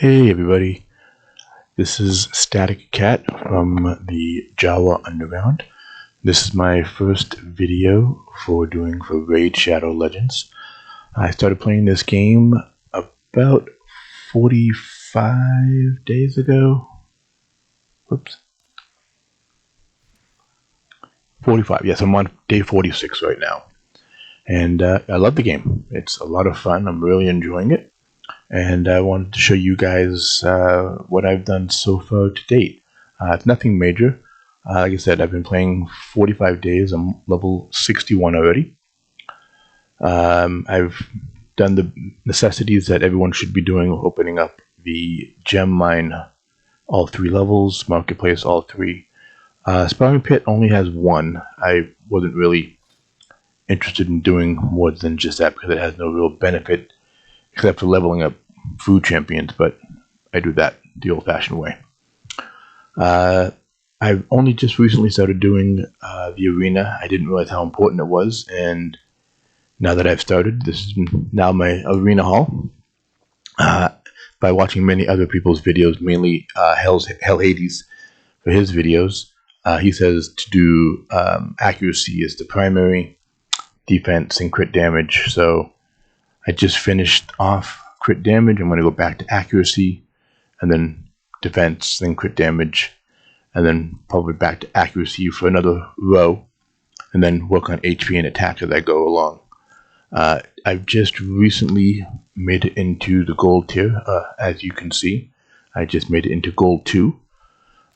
Hey everybody, this is Static Cat from the Java Underground. This is my first video for Raid Shadow Legends. I started playing this game about 45 days ago. Whoops. 45, yes, I'm on day 46 right now. And I love the game. It's a lot of fun. I'm really enjoying it. And I wanted to show you guys what I've done so far to date. It's nothing major. Like I said, I've been playing 45 days. I'm level 61 already. I've done the necessities that everyone should be doing, opening up the gem mine, all 3 levels, marketplace, all 3. Sparring pit only has 1. I wasn't really interested in doing more than just that because it has no real benefit except for leveling up food champions, but I do that the old-fashioned way. I've only just recently started doing the arena. I didn't realize how important it was, and now that I've started, this is now my arena hall. By watching many other people's videos, mainly Hell Hades for his videos, he says to do accuracy as the primary, defense, and crit damage. So I just finished off crit damage. I'm going to go back to accuracy, and then defense, then crit damage, and then probably back to accuracy for another row, and then work on HP and attack as I go along. I've just recently made it into the gold tier, as you can see. I just made it into gold 2.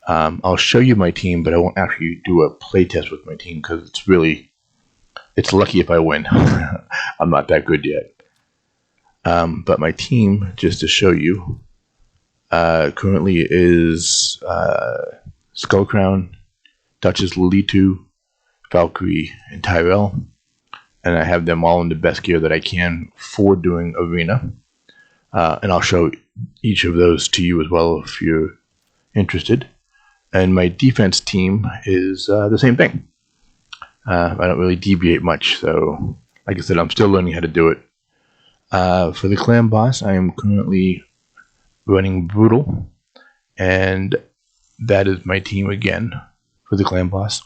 I'll show you my team, but I won't actually do a playtest with my team because it's lucky if I win. I'm not that good yet. But my team, just to show you, currently is Skullcrown, Duchess Lilitu, Valkyrie, and Tyrell. And I have them all in the best gear that I can for doing arena. And I'll show each of those to you as well if you're interested. And my defense team is the same thing. I don't really deviate much, so like I said, I'm still learning how to do it. For the clan boss, I am currently running Brutal, and that is my team again for the clan boss.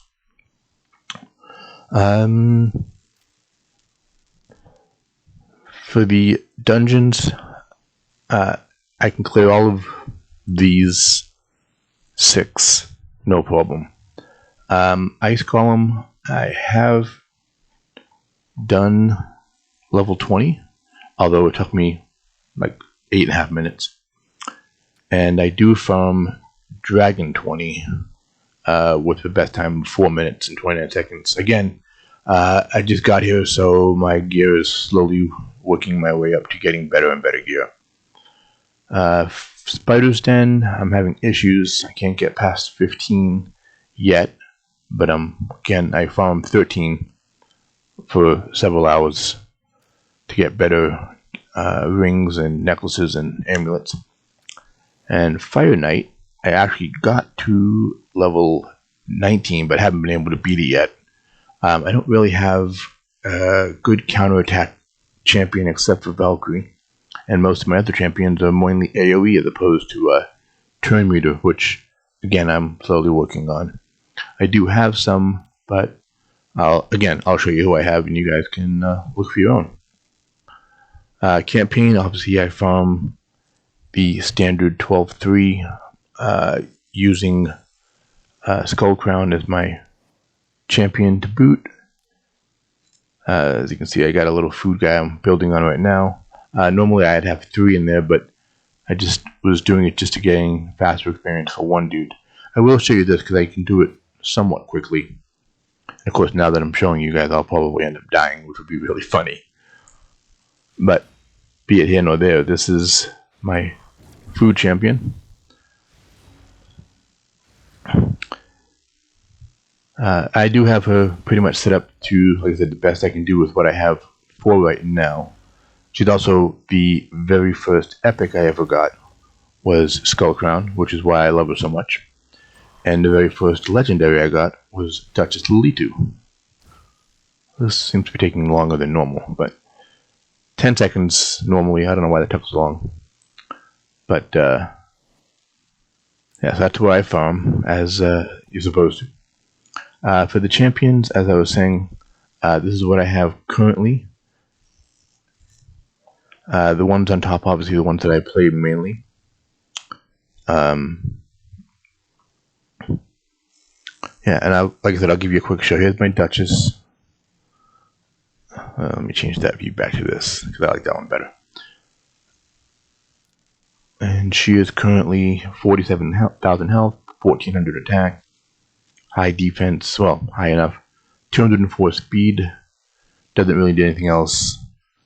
For the dungeons, I can clear all of these 6, no problem. Ice Golem, I have done level 20. Although it took me like 8.5 minutes. And I do from Dragon 20 with the best time of 4 minutes and 29 seconds. Again, I just got here, so my gear is slowly working my way up to getting better and better gear. Spider's Den, I'm having issues. I can't get past 15 yet. But again, I farmed 13 for several hours to get better rings and necklaces and amulets. And Fire Knight, I actually got to level 19, but haven't been able to beat it yet. I don't really have a good counterattack champion except for Valkyrie, and most of my other champions are mainly AoE as opposed to turn meter, which again I'm slowly working on. I do have some, but I'll show you who I have, and you guys can look for your own. Campaign, obviously I farm the standard 12-3 using Skullcrown as my champion to boot. As you can see, I got a little food guy I'm building on right now. Normally I'd have 3 in there, but I just was doing it just to gain faster experience for 1 dude. I will show you this because I can do it somewhat quickly. And of course, now that I'm showing you guys, I'll probably end up dying, which would be really funny. But be it here nor there, this is my food champion. I do have her pretty much set up to, like I said, the best I can do with what I have for right now. She's also the very first epic I ever got was Skullcrown, which is why I love her so much. And the very first legendary I got was Duchess Lilitu. This seems to be taking longer than normal, but 10 seconds normally. I don't know why that took so long. But yeah, so that's where I farm, as you're supposed to. For the champions, as I was saying, this is what I have currently. The ones on top, obviously, the ones that I play mainly. Yeah, and like I said, I'll give you a quick show. Here's my Duchess. Let me change that view back to this, because I like that one better. And she is currently 47,000 health, 1,400 attack, high defense, well, high enough, 204 speed, doesn't really do anything else,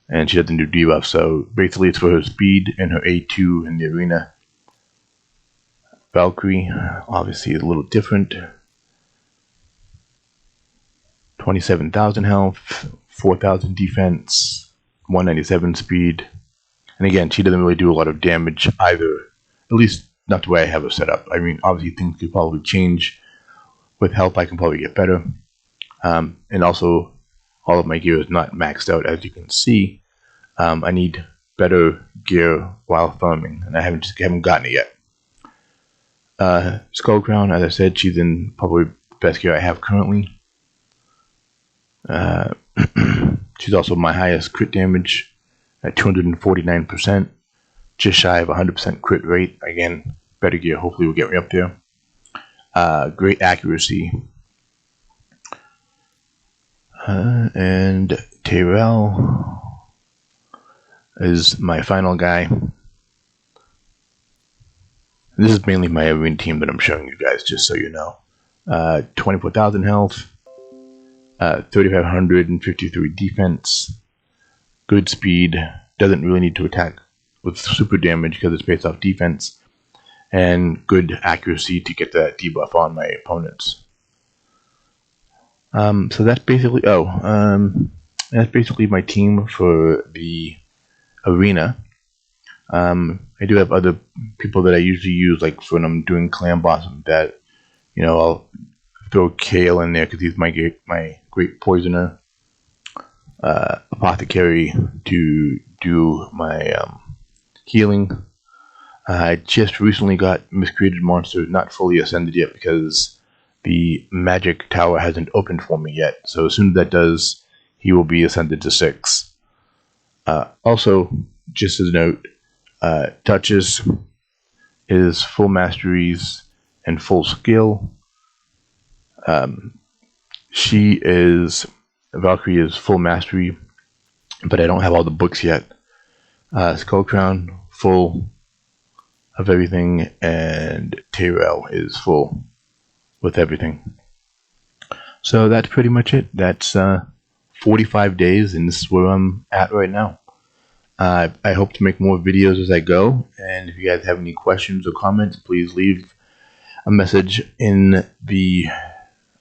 and she doesn't do debuff, so basically it's for her speed and her A2 in the arena. Valkyrie, obviously, is a little different. 27,000 health, 4,000 defense, 197 speed. And again, she doesn't really do a lot of damage either, at least not the way I have her set up. I mean, obviously things could probably change. With help, I can probably get better. And also, all of my gear is not maxed out, as you can see. I need better gear while farming, and I haven't gotten it yet. Skull Crown, as I said, she's in probably the best gear I have currently. She's also my highest crit damage at 249%, just shy of 100% crit rate. Again, better gear hopefully will get me up there. Great accuracy. And Tyrell is my final guy. This is mainly my arena team that I'm showing you guys, just so you know. 24,000 health, 3,553 defense, good speed, doesn't really need to attack with super damage because it's based off defense, and good accuracy to get that debuff on my opponents. So that's basically that's basically my team for the arena. I do have other people that I usually use, like when I'm doing clan boss, that I'll throw Kale in there because he's my great poisoner. Apothecary to do my healing. I just recently got Miscreated Monster, not fully ascended yet because the magic tower hasn't opened for me yet. So as soon as that does, he will be ascended to 6. Also, just as a note, Duchess is full masteries and full skill. Valkyrie is full mastery, but I don't have all the books yet. Skull Crown, full of everything, and Tyrell is full with everything. So that's pretty much it. That's 45 days, and this is where I'm at right now. I hope to make more videos as I go, and if you guys have any questions or comments, please leave a message in the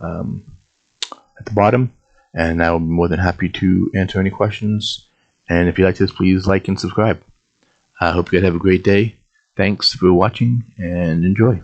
at the bottom, and I will be more than happy to answer any questions. And if you like this, please like and subscribe. I hope you guys have a great day. Thanks for watching, and enjoy.